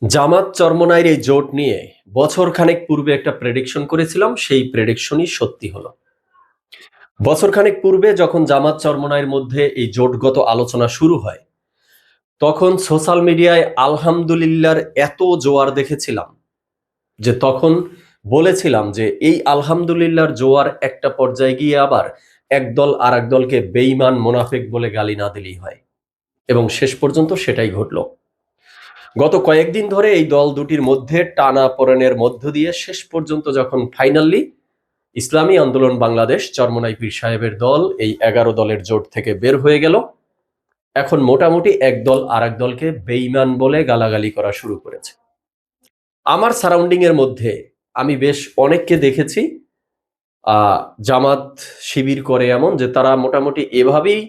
জামাত চরমোনাইর এই জোট নিয়ে বছর খানেক পূর্বে একটা প্রেডিকশন করেছিলাম, সেই প্রেডিকশনই সত্যি হলো। বছর খানেক পূর্বে যখন জামাত চরমোনাইর মধ্যে এই জোটগত আলোচনা শুরু হয়, তখন সোশ্যাল মিডিয়ায় আলহামদুলিল্লাহর এত জোয়ার দেখেছিলাম যে তখন বলেছিলাম যে এই আলহামদুলিল্লাহর জোয়ার একটা পর্যায়ে গিয়ে আবার একদল আর এক দলকে বেঈমান মোনাফেক বলে গালি না দিলেই হয়, এবং শেষ পর্যন্ত সেটাই ঘটলো। গত কয়েকদিন ধরে এই দল দুটির মধ্যে টানাপোড়েনের মধ্য দিয়ে শেষ পর্যন্ত যখন ফাইনালি ইসলামী আন্দোলন বাংলাদেশ চরমোনাই পীর সাহেবের দল এই 11 দলের জোট থেকে বের হয়ে গেল, এখন মোটামুটি এক দল আর এক দলকে বেঈমান বলে গালাগালি করা শুরু করেছে। আমার সারাউন্ডিং এর মধ্যে আমি বেশ অনেককে দেখেছি জামাত শিবির করে এমন যে তারা মোটামুটি এভাবেই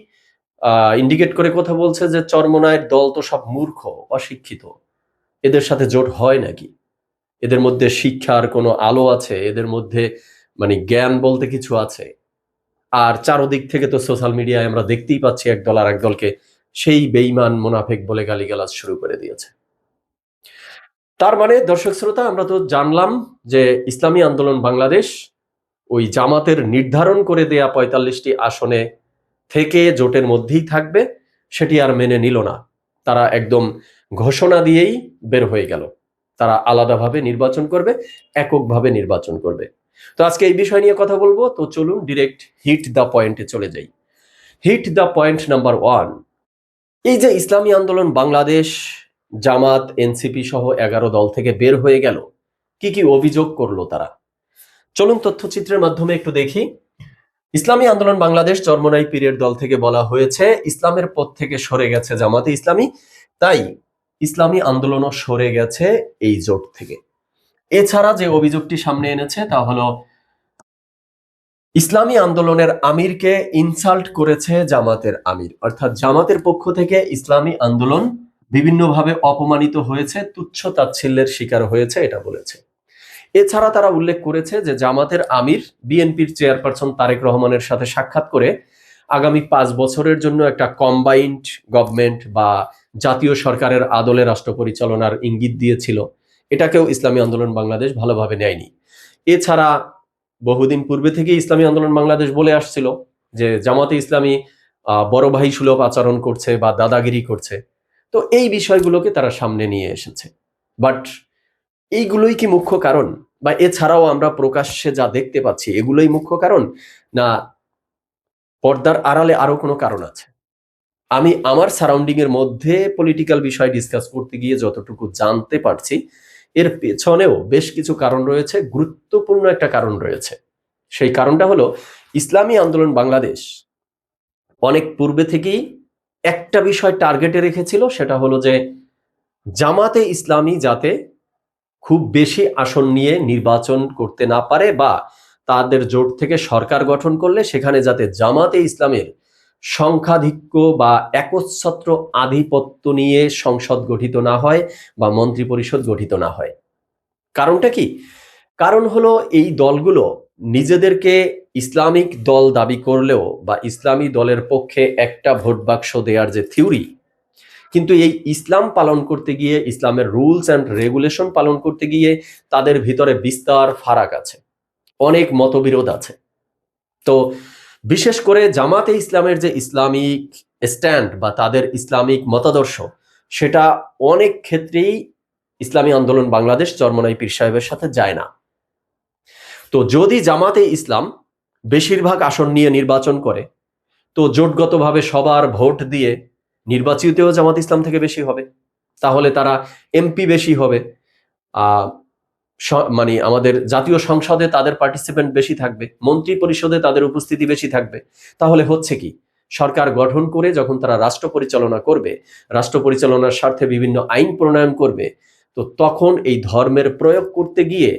ইন্ডিকেট করে কথা বলছে যে চরমোনাইয়ের দল তো সব মূর্খ, অশিক্ষিত, এদের সাথে জোট হয় নাকি? এদের মধ্যে শিক্ষার কোনো আলো আছে? এদের মধ্যে মানে জ্ঞান বলতে কিছু আছে? আর চারদিক থেকে তো সোশ্যাল মিডিয়ায় আমরা দেখতেই পাচ্ছি এক দল আর এক দলকে সেই বেঈমান মুনাফিক বলে গালিগালাজ শুরু করে দিয়েছে। তার মানে দর্শক শ্রোতা, আমরা তো জানলাম যে ইসলামী আন্দোলন বাংলাদেশ ওই জামাতের নির্ধারণ করে দেয়া ৪৫টি আসনে থেকে জোটের মধ্যেই থাকবে, সেটি আর মেনে নিল না। তারা একদম ঘোষণা দিয়েই বের হয়ে গেল, তারা আলাদাভাবে নির্বাচন করবে, এককভাবে নির্বাচন করবে। তো আজকে এই বিষয় নিয়ে কথা বলবো, তো চলুন ডিরেক্ট হিট দ্য পয়েন্টে চলে যাই। হিট দ্য পয়েন্ট নাম্বার 1, এই যে ইসলামী আন্দোলন বাংলাদেশ জামাত এনসিপি সহ 11 দল থেকে বের হয়ে গেল, কি কি অভিযোগ করলো তারা? চলুন তথ্যচিত্রের মাধ্যমে একটু দেখি। ইসলামী আন্দোলন বাংলাদেশ চরমোনাই পীরের দল থেকে বলা হয়েছে ইসলামের পথ থেকে সরে গেছে জামাতে ইসলামী, তাই ইসলামী আন্দোলনও সরে গেছে এই জোট থেকে। এছাড়া যে অভিযোগটি সামনে এনেছে তা হলো ইসলামী আন্দোলনের আমিরকে ইনসাল্ট করেছে জামাতের আমির, অর্থাৎ জামাতের পক্ষ থেকে ইসলামী আন্দোলন বিভিন্নভাবে অপমানিত হয়েছে, তুচ্ছ তাচ্ছিল্যের শিকার হয়েছে, এটা বলেছে। এছাড়া তারা উল্লেখ করেছে যে জামাতের আমির বিএনপির চেয়ারপারসন তারেক রহমানের সাথে সাক্ষাৎ করে আগামী 5 বছরের জন্য একটা কম্বাইন্ড গভর্নমেন্ট বা জাতীয় সরকারের আদলে রাষ্ট্র পরিচালনার ইঙ্গিত দিয়েছিল, এটাকেও ইসলামী আন্দোলন বাংলাদেশ ভালোভাবে নেয়নি। এছাড়া বহুদিন পূর্বে থেকে ইসলামী আন্দোলন বাংলাদেশ বলে আসছিল যে জামাতে ইসলামী বড় ভাই সুলভ আচরণ করছে বা দাদাগিরি করছে, তো এই বিষয়গুলোকে তারা সামনে নিয়ে এসেছে। বাট এইগুলোই কি মুখ্য কারণ, বা এছাড়াও আমরা প্রকাশ্যে যা দেখতে পাচ্ছি এগুলোই মুখ্য কারণ, না পর্দার আড়ালে আরো কোনো কারণ আছে? আমি আমার সারাউন্ডিং এর মধ্যে পলিটিক্যাল বিষয় ডিসকাস করতে গিয়ে যতটুকু জানতে পারছি, এর পেছনেও বেশ কিছু কারণ রয়েছে, গুরুত্বপূর্ণ একটা কারণ রয়েছে। সেই কারণটা হলো ইসলামী আন্দোলন বাংলাদেশ অনেক পূর্বে থেকেই একটা বিষয় টার্গেটে রেখেছিল, সেটা হলো যে জামাতে ইসলামী যাতে খুব বেশি আসন নিয়ে নির্বাচন করতে না পারে, বা তাদের জোট থেকে সরকার গঠন করলে সেখানে যাতে জামাতে ইসলামের সংখ্যাধিক্য বা একচ্ছত্র আধিপত্য নিয়ে সংসদ গঠিত না হয় বা মন্ত্রী পরিষদ গঠিত না হয়। কারণটা কি? কারণ হলো এই দলগুলো নিজেদেরকে ইসলামিক দল দাবি করলেও বা ইসলামী দলের পক্ষে একটা ভোট বাক্স দেওয়ার যে থিওরি, কিন্তু এই ইসলাম পালন করতে গিয়ে, ইসলামের রুলস অ্যান্ড রেগুলেশন পালন করতে গিয়ে তাদের ভিতরে বিস্তার ফারাক আছে, অনেক মতবিরোধ আছে। তো বিশেষ করে জামাতে ইসলামের যে ইসলামিক স্ট্যান্ড বা তাদের ইসলামিক মতাদর্শ, সেটা অনেক ক্ষেত্রেই ইসলামী আন্দোলন বাংলাদেশ চরমোনাই পীর সাহেবের সাথে যায় না। তো যদি জামাতে ইসলাম বেশিরভাগ আসন নিয়ে নির্বাচন করে, তো জোটগতভাবে সবার ভোট দিয়ে নির্বাচিতও জামাত ইসলাম থেকে বেশি হবে, তাহলে তারা এমপি বেশি হবে, মানে আমাদের জাতীয় সংসদে তাদের পার্টিসিপেন্ট বেশি থাকবে, মন্ত্রী পরিষদে তাদের উপস্থিতি বেশি থাকবে। তাহলে হচ্ছে কি, সরকার গঠন করে যখন তারা রাষ্ট্র পরিচালনা করবে, রাষ্ট্র পরিচালনার স্বার্থে বিভিন্ন আইন প্রণয়ন করবে, তো তখন এই ধর্মের প্রয়োগ করতে গিয়ে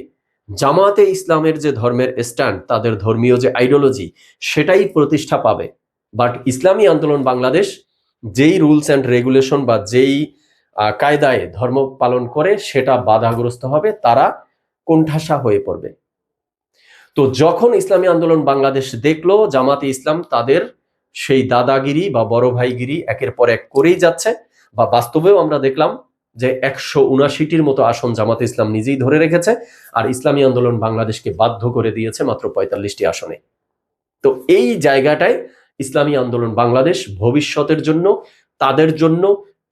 জামাতে ইসলামের যে ধর্মের স্ট্যান্ড, তাদের ধর্মীয় যে আইডিওলজি, সেটাই প্রতিষ্ঠা পাবে। বাট ইসলামী আন্দোলন বাংলাদেশ যেই রুলস অ্যান্ড রেগুলেশন বা যেই কায়দায় ধর্ম পালন করে, সেটা বাধাগ্রস্ত হবে, তারা কোণঠাসা হয়ে পড়বে। তো যখন ইসলামী আন্দোলন বাংলাদেশ দেখলো জামাতে ইসলাম তাদের সেই দাদাগিরি বা বড় ভাইগিরি একের পর এক করেই যাচ্ছে, বা বাস্তবেও আমরা দেখলাম যে 179টির মতো আসন জামাতে ইসলাম নিজেই ধরে রেখেছে, আর ইসলামী আন্দোলন বাংলাদেশকে বাধ্য করে দিয়েছে মাত্র 45টি আসনে। তো এই জায়গাটায় ইসলামী আন্দোলন বাংলাদেশ ভবিষ্যতের জন্য,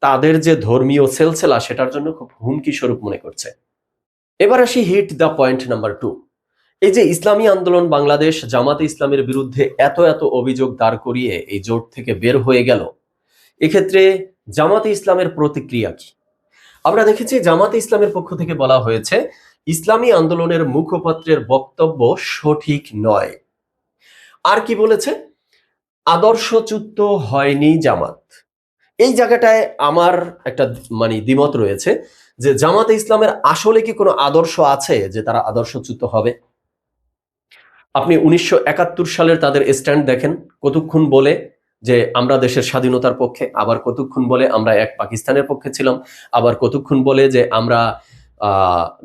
তাদের যে ধর্মীয় সেলসেলা সেটার জন্য খুব হুমকি স্বরূপ মনে করছে। এবার আসি হিট দ্য পয়েন্ট নাম্বার 2। এই যে ইসলামী আন্দোলন বাংলাদেশ জামাতে ইসলামের বিরুদ্ধে এত এত অভিযোগ দাঁড় করিয়ে এই জোট থেকে বের হয়ে গেল, এক্ষেত্রে জামাতে ইসলামের প্রতিক্রিয়া কি? আমরা দেখেছি জামাতে ইসলামের পক্ষ থেকে বলা হয়েছে ইসলামী আন্দোলনের মুখপাত্রের বক্তব্য সঠিক নয়। আর কি বলেছে? আদর্শচ্যুত হয়নি জামাত। এই জায়গাটায় আমার একটা দ্বিমত রয়েছে যে জামাতে ইসলামের আসলে কি কোনো আদর্শ আছে যে তারা আদর্শচ্যুত হবে? আপনি 1971 সালের তাদের স্ট্যান্ড দেখেন, কতক্ষণ বলে যে আমরা দেশের স্বাধীনতার পক্ষে, আবার কতক্ষণ বলে আমরা এক পাকিস্তানের পক্ষে ছিলাম, আবার কতক্ষণ বলে যে আমরা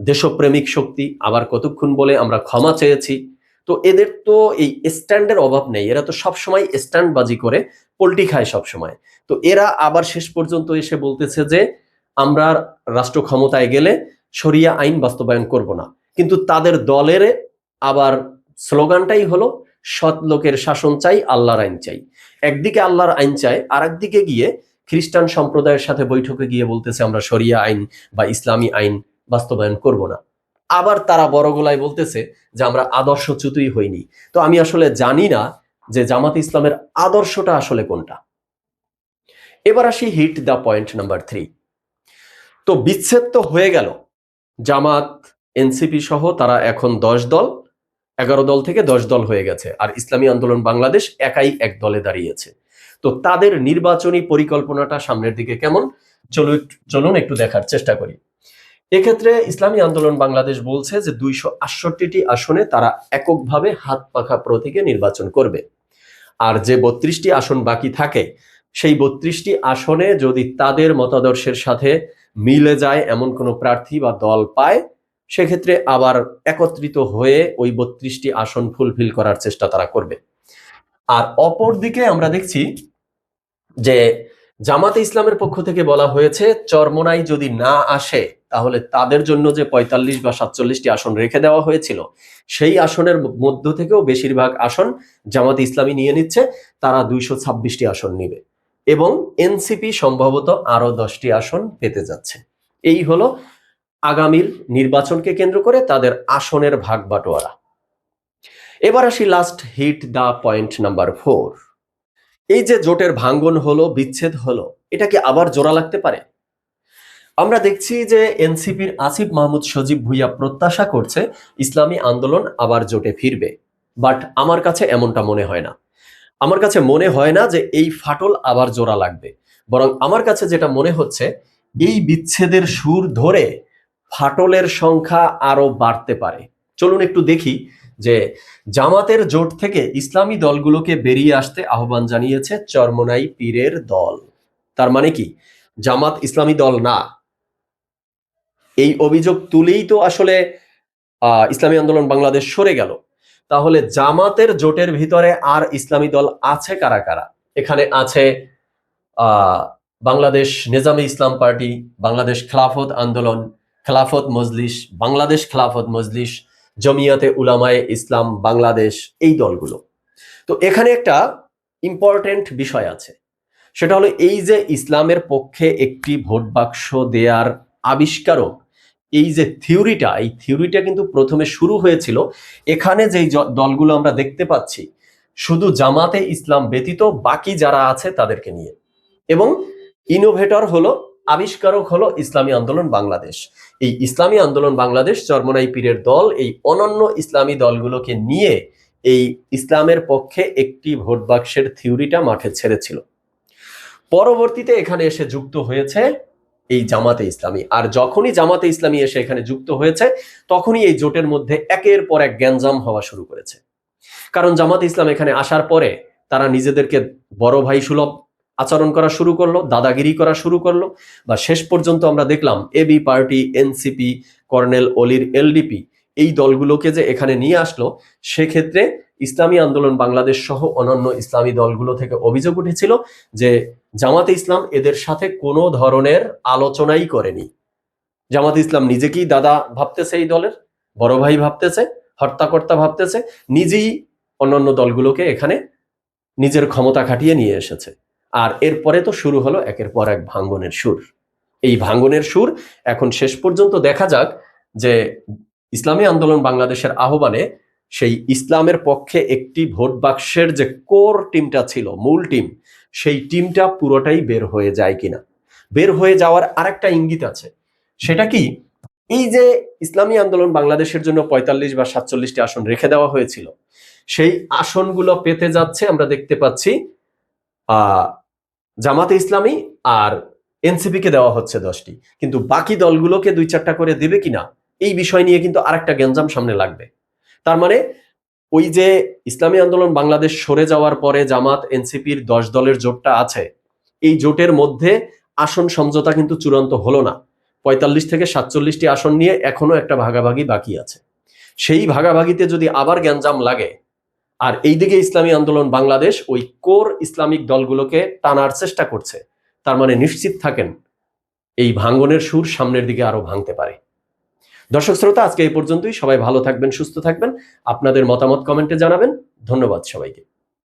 দেশপ্রেমিক শক্তি, আবার কতক্ষণ বলে আমরা ক্ষমা চেয়েছি। তো এদের তো এই স্ট্যান্ডের অভাব নেই, এরা তো সবসময় স্ট্যান্ডবাজি করে পল্টি খায় সবসময়। তো এরা আবার শেষ পর্যন্ত এসে বলতেছে যে আমরা রাষ্ট্র ক্ষমতায় গেলে শরিয়া আইন বাস্তবায়ন করব না, কিন্তু তাদের দলের আবার স্লোগানটাই হলো সৎ লোকের শাসন চাই, আল্লাহর আইন চাই। একদিকে আল্লাহর আইন চায়, আর একদিকে গিয়ে খ্রিস্টান সম্প্রদায়ের সাথে বৈঠকে গিয়ে বলতেছে আমরা শরিয়া আইন বা ইসলামী আইন বাস্তবায়ন করব না। আবার তারা বড় গলায় বলতেছে যে আমরা আদর্শচ্যুতই হইনি। তো আমি আসলে জানি না যে জামাত ইসলামের আদর্শটা আসলে কোনটা। এবার আসি হিট দ্য পয়েন্ট নাম্বার 3। তো বিচ্ছেদ তো হয়ে গেল, জামাত এনসিপি সহ তারা এখন 10 দল, 11 দল থেকে 10 দল হয়ে গেছে, আর ইসলামী আন্দোলন বাংলাদেশ একাই এক দলে দাঁড়িয়েছে। তো তাদের নির্বাচনী পরিকল্পনাটা সামনের দিকে কেমন, চলুন একটু দেখার চেষ্টা করি। এক্ষেত্রে ইসলামী আন্দোলন বাংলাদেশ বলছে যে 268টি আসনে তারা এককভাবে হাত পাখা প্রতীকে নির্বাচন করবে, আর যে 32টি আসন বাকি থাকে সেই 32টি আসনে যদি তাদের মতাদর্শের সাথে মিলে যায় এমন কোনো প্রার্থী বা দল পায়, সেক্ষেত্রে আবার একত্রিত হয়ে ওই 32টি আসন ফুলফিল করার চেষ্টা তারা করবে। আর অপর দিকে আমরা দেখছি যে জামাতে ইসলামের পক্ষ থেকে বলা হয়েছে চরমোনাই যদি না আসে তাহলে তাদের জন্য যে 45 বা 47টি আসন রেখে দেওয়া হয়েছিল সেই আসনের মধ্য থেকেও বেশিরভাগ আসন জামাতে ইসলামী নিয়ে নিচ্ছে, তারা 226টি আসন নেবে এবং এনসিপি সম্ভবত আরো 10টি আসন পেতে যাচ্ছে। এই হলো আগামীর নির্বাচনকে কেন্দ্র করে তাদের আসনের ভাগ বাটোয়ারা। এবার আসি last hit the point number 4। এই যে জোটের ভাঙ্গন হলো, বিচ্ছেদ হলো, এটা কি আবার জোড়া লাগতে পারে? আমরা দেখছি যে এনসিপির আসিফ মাহমুদ সজীব ভুইয়া প্রত্যাশা করছে ইসলামী আন্দোলন আবার জোটে ফিরবে, বাট আমার কাছে এমনটা মনে হয় না। আমার কাছে মনে হয় না যে এই ফাটল আবার জোড়া লাগবে, বরং আমার কাছে যেটা মনে হচ্ছে এই বিচ্ছেদের সুর ধরে ফাটলের সংখ্যা আরো বাড়তে পারে। চলুন একটু দেখি যে জামাতের জোট থেকে ইসলামী দলগুলোকে বেরিয়ে আসতে আহ্বান জানিয়েছে চরমোনাই পীরের দল। তার মানে কি জামাত ইসলামী দল না? এই অভিযোগ তুলেই তো আসলে ইসলামী আন্দোলন বাংলাদেশ সরে গেল। তাহলে জামাতের জোটের ভিতরে আর ইসলামী দল আছে কারা কারা? এখানে আছে বাংলাদেশ নেজামে ইসলাম পার্টি, বাংলাদেশ খেলাফত আন্দোলন, খেলাফত মজলিস, বাংলাদেশ খেলাফত মজলিস, জমিয়াতে উলামায়ে ইসলাম বাংলাদেশ, এই দলগুলো। তো এখানে একটা ইম্পর্টেন্ট বিষয় আছে, সেটা হলো এই যে ইসলামের পক্ষে একটি ভোট বাক্স দেওয়ার আবিষ্কারক, এই যে থিওরিটা, এই থিওরিটা কিন্তু প্রথমে শুরু হয়েছিল এখানে যেই দলগুলো আমরা দেখতে পাচ্ছি শুধু জামাতে ইসলাম ব্যতীত বাকি যারা আছে তাদেরকে নিয়ে, এবং ইনোভেটর হলো, আবিষ্কারক হলো ইসলামী আন্দোলন বাংলাদেশ। এই ইসলামী আন্দোলন বাংলাদেশ চরমোনাই পীরের দল এই অনন্য ইসলামী দলগুলোকে নিয়ে এই ইসলামের পক্ষে একটি ভোট বাক্সের থিওরিটা মাঠে ছেড়েছিল। পরবর্তীতে এখানে এসে যুক্ত হয়েছে এই জামাতে ইসলামী, আর যখনই জামাতে ইসলামী এসে এখানে যুক্ত হয়েছে তখনই এই জোটের মধ্যে একের পর এক গ্যাঞ্জাম হওয়া শুরু করেছে। কারণ জামাতে ইসলাম এখানে আসার পরে তারা নিজেদেরকে বড় ভাই সুলভ আচরণ করা শুরু করলো, দাদাগিরি করা শুরু করলো, বা শেষ পর্যন্ত আমরা দেখলাম এবি পার্টি, এনসিপি, কর্নেল অলির এলডিপি, এই দলগুলোকে যে এখানে নিয়ে আসলো, সেক্ষেত্রে ইসলামী আন্দোলন বাংলাদেশ সহ অন্যান্য ইসলামী দলগুলো থেকে অভিযোগ উঠেছিল যে জামাতে ইসলাম এদের সাথে কোনো ধরনের আলোচনাই করেনি। জামাতে ইসলাম নিজেকেই দাদা ভাবতেছে, এই দলের বড় ভাই ভাবতেছে, হর্তাকর্তা ভাবতেছে, নিজেই অন্যান্য দলগুলোকে এখানে নিজের ক্ষমতা খাটিয়ে নিয়ে এসেছে। আর এরপরে তো শুরু হলো একের পর এক ভাঙ্গনের সুর। এই ভাঙ্গনের সুর এখন শেষ পর্যন্ত দেখা যাক যে ইসলামী আন্দোলন বাংলাদেশের আহ্বানে সেই ইসলামের পক্ষে একটি ভোট বাক্সের যে কোর টিমটা ছিল, মূল টিম, সেই টিমটা পুরোটাই বের হয়ে যায় কিনা। বের হয়ে যাওয়ার আরেকটা ইঙ্গিত আছে, সেটা কি, এই যে ইসলামী আন্দোলন বাংলাদেশের জন্য ৪৫ বা ৪৭টি আসন রেখে দেওয়া হয়েছিল, সেই আসনগুলো পেতে যাচ্ছে আমরা দেখতে পাচ্ছি জামাতে ইসলামী আর এনসিপি কে দেওয়া হচ্ছে 10টি, কিন্তু বাকি দলগুলোকে 2-4টা করে দেবে কিনা এই বিষয় নিয়ে কিন্তু আরেকটা গ্যাঞ্জাম সামনে লাগবে। তার মানে ওই যে ইসলামী আন্দোলন বাংলাদেশ সরে যাওয়ার পরে জামাত এনসিপির 10 দলের জোটটা আছে, এই জোটের মধ্যে আসন সমঝোতা কিন্তু চূড়ান্ত হলো না। ৪৫ থেকে ৪৭টি আসন নিয়ে এখনো একটা ভাগাভাগি বাকি আছে। সেই ভাগাভাগিতে যদি আবার গ্যাঞ্জাম লাগে, আর এইদিকে ইসলামী আন্দোলন বাংলাদেশ ওই কোর ইসলামিক দলগুলোকে টানার চেষ্টা করছে, তার মানে নিশ্চিত থাকেন এই ভাঙ্গনের সুর সামনের দিকে আরো ভাঙতে পারে। দর্শক শ্রোতা, আজকে এই পর্যন্তই। সবাই ভালো থাকবেন, সুস্থ থাকবেন। আপনাদের মতামত কমেন্টে জানাবেন। ধন্যবাদ সবাইকে।